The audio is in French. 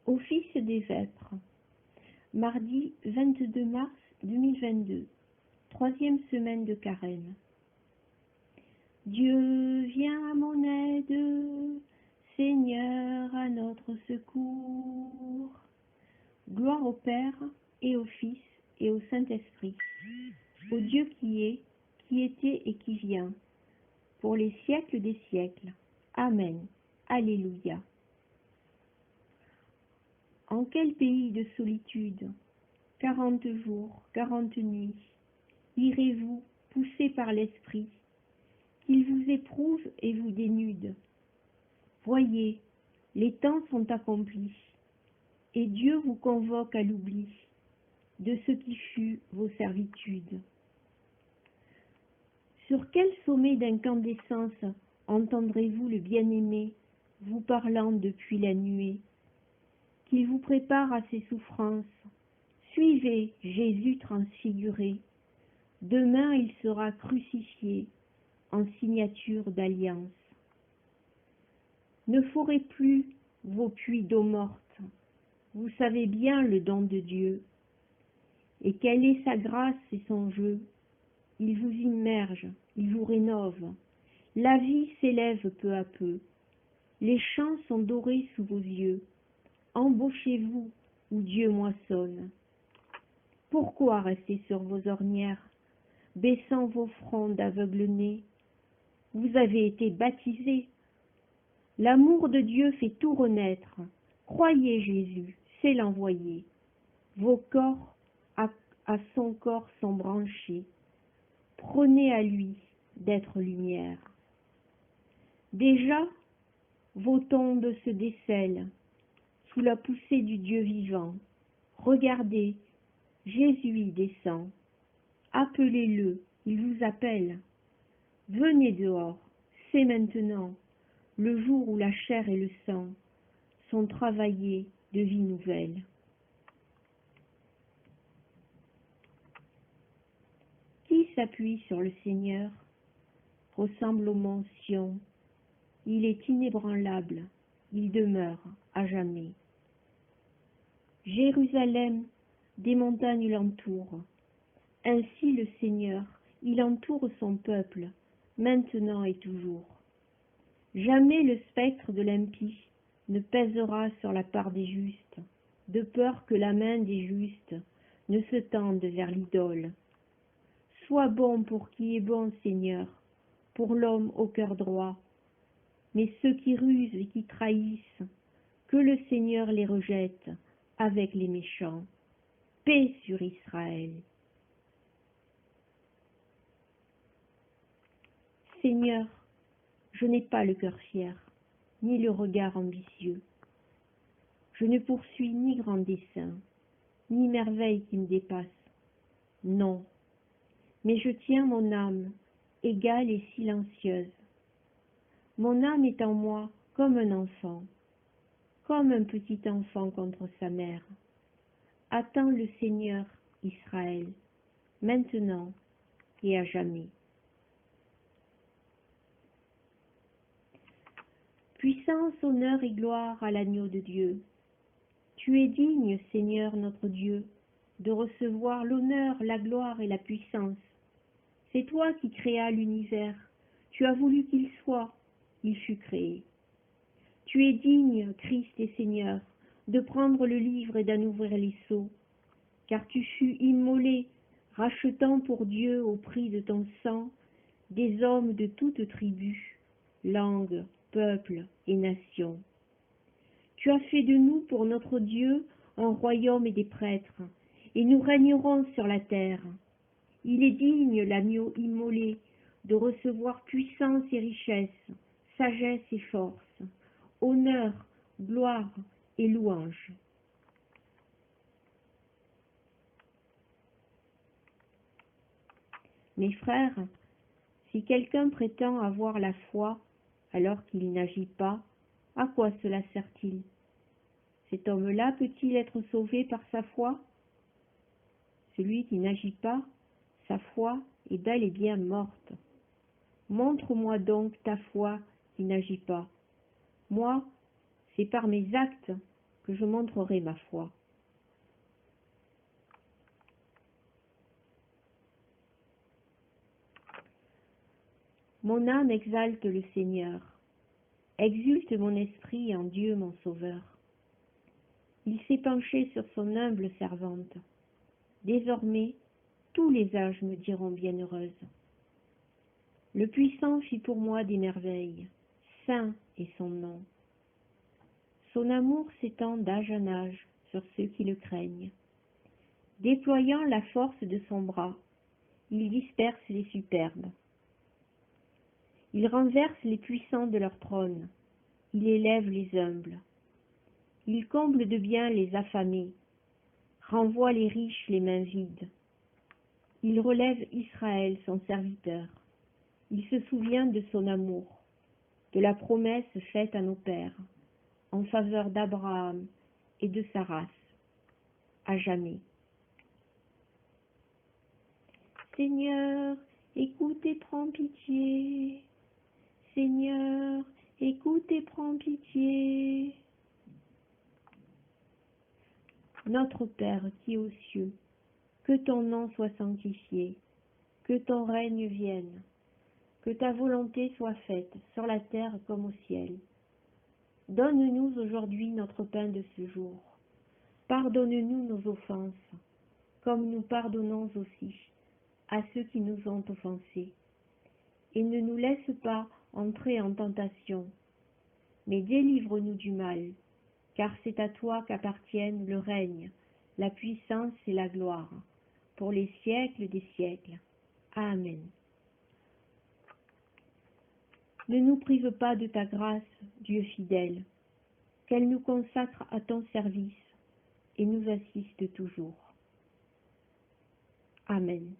Office des Vêpres, mardi 22 mars 2022, troisième semaine de Carême. Dieu vient à mon aide, Seigneur à notre secours. Gloire au Père et au Fils et au Saint-Esprit, au Dieu qui était et qui vient, pour les siècles des siècles. Amen. Alléluia. En quel pays de solitude, 40 jours, 40 nuits, irez-vous, poussés par l'Esprit, qu'il vous éprouve et vous dénude? Voyez, les temps sont accomplis, et Dieu vous convoque à l'oubli de ce qui fut vos servitudes. Sur quel sommet d'incandescence entendrez-vous le bien-aimé vous parlant depuis la nuée, qu'il vous prépare à ses souffrances? Suivez Jésus transfiguré, demain il sera crucifié en signature d'alliance. Ne forez plus vos puits d'eau morte, vous savez bien le don de Dieu, et quelle est sa grâce et son jeu. Il vous immerge, il vous rénove, la vie s'élève peu à peu, les champs sont dorés sous vos yeux, embauchez-vous où Dieu moissonne. Pourquoi rester sur vos ornières, baissant vos fronts d'aveugle nez? Vous avez été baptisés. L'amour de Dieu fait tout renaître. Croyez Jésus, c'est l'envoyé. Vos corps à son corps sont branchés. Prenez à lui d'être lumière. Déjà, vos tombes se décèlent sous la poussée du Dieu vivant. Regardez, Jésus y descend. Appelez-le, il vous appelle. Venez dehors, c'est maintenant, le jour où la chair et le sang sont travaillés de vie nouvelle. Qui s'appuie sur le Seigneur ressemble au mont Sion. Il est inébranlable, il demeure à jamais. Jérusalem, des montagnes l'entourent. Ainsi le Seigneur, il entoure son peuple, maintenant et toujours. Jamais le spectre de l'impie ne pèsera sur la part des justes, de peur que la main des justes ne se tende vers l'idole. Sois bon pour qui est bon, Seigneur, pour l'homme au cœur droit. Mais ceux qui rusent et qui trahissent, que le Seigneur les rejette avec les méchants. Paix sur Israël. Seigneur, je n'ai pas le cœur fier, ni le regard ambitieux. Je ne poursuis ni grand dessein, ni merveille qui me dépasse. Non, mais je tiens mon âme, égale et silencieuse. Mon âme est en moi comme un enfant, comme un petit enfant contre sa mère. Attends le Seigneur, Israël, maintenant et à jamais. Puissance, honneur et gloire à l'agneau de Dieu. Tu es digne, Seigneur notre Dieu, de recevoir l'honneur, la gloire et la puissance. C'est toi qui créas l'univers. Tu as voulu qu'il soit, il fut créé. Tu es digne, Christ et Seigneur, de prendre le livre et d'en ouvrir les sceaux, car tu fus immolé, rachetant pour Dieu au prix de ton sang des hommes de toutes tribus, langues, peuples et nations. Tu as fait de nous pour notre Dieu un royaume et des prêtres, et nous régnerons sur la terre. Il est digne, l'agneau immolé, de recevoir puissance et richesse, sagesse et force, honneur, gloire et louange. Mes frères, si quelqu'un prétend avoir la foi alors qu'il n'agit pas, à quoi cela sert-il? Cet homme-là peut-il être sauvé par sa foi? Celui qui n'agit pas, sa foi est bel et bien morte. Montre-moi donc ta foi qui n'agit pas. Moi, c'est par mes actes que je montrerai ma foi. Mon âme exalte le Seigneur, exulte mon esprit en Dieu mon Sauveur. Il s'est penché sur son humble servante. Désormais, tous les âges me diront bienheureuse. Le Puissant fit pour moi des merveilles, saint est son nom. Son amour s'étend d'âge en âge sur ceux qui le craignent. Déployant la force de son bras, il disperse les superbes. Il renverse les puissants de leur trône, il élève les humbles. Il comble de bien les affamés, renvoie les riches les mains vides. Il relève Israël son serviteur. Il se souvient de son amour, de la promesse faite à nos pères, en faveur d'Abraham et de sa race, à jamais. Seigneur, écoute et prends pitié. Seigneur, écoute et prends pitié. Notre Père qui es aux cieux, que ton nom soit sanctifié, que ton règne vienne, que ta volonté soit faite sur la terre comme au ciel. Donne-nous aujourd'hui notre pain de ce jour. Pardonne-nous nos offenses, comme nous pardonnons aussi à ceux qui nous ont offensés. Et ne nous laisse pas entrer en tentation, mais délivre-nous du mal, car c'est à toi qu'appartiennent le règne, la puissance et la gloire, pour les siècles des siècles. Amen. Ne nous prive pas de ta grâce, Dieu fidèle, qu'elle nous consacre à ton service et nous assiste toujours. Amen.